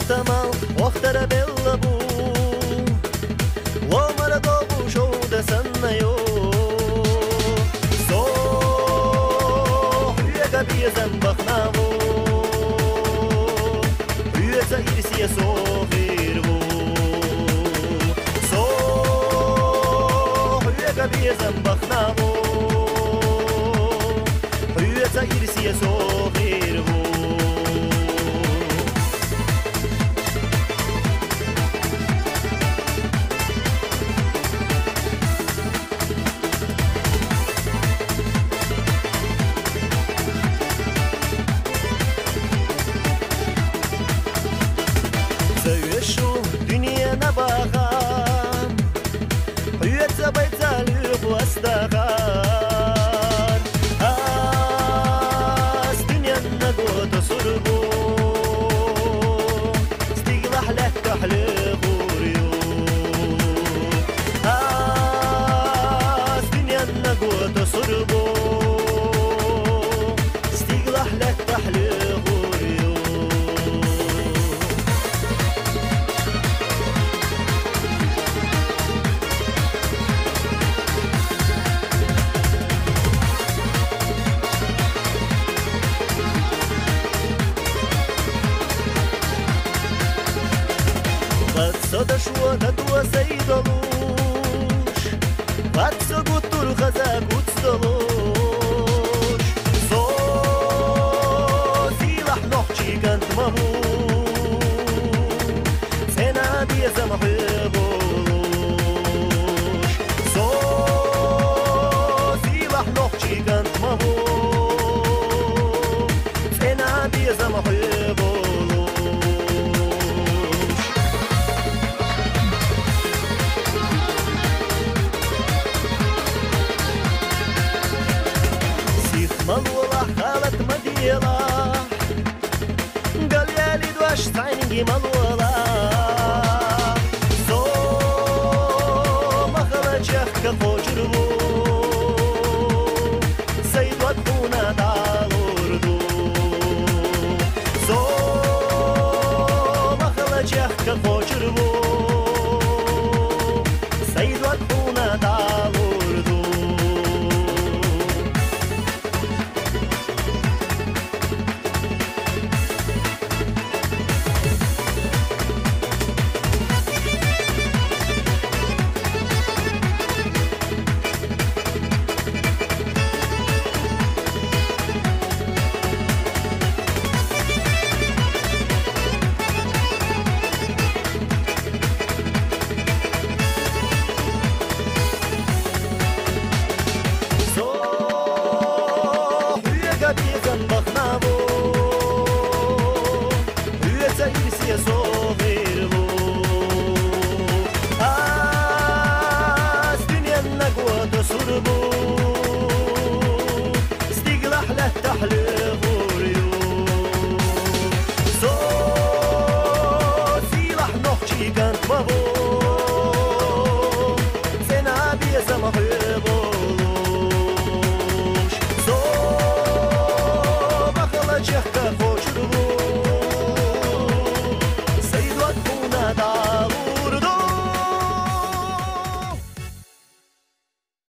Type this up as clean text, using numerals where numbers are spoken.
تمام واختر باللبو ومر دوبو شود سنيو صوح يقبي زنبخناو يزيرسي صغيرو صوح يقبي زنبخناو يزيرسي صغيرو Söğüşü dünyana bakan Üyetse baytalı bu astakan As dünyana goto surgu Stiglah lek kahli guryu As dünyana goto surgu Stiglah lek kahli guryu Подошла на твоей долуш, подсогутур хазагут столуш. Зозилах нохчи гант маму, сена безам хыбулуш. Зозилах нохчи гант маму, сена безам хыбулуш. مالولا خالت مديلا قال يا لي دواش تعيني مالولا زو ما خلت شيخك فوجربو سيد ودونا دالوردو زو ما خلت شيخك فوجربو سيد ودونا دالوردو يا صغيرو دنيا النقوى تسربو استقلح له تحلق وريو سيلح نخشي كانت بابو سنابي زمخ يبولوش بخلت شخك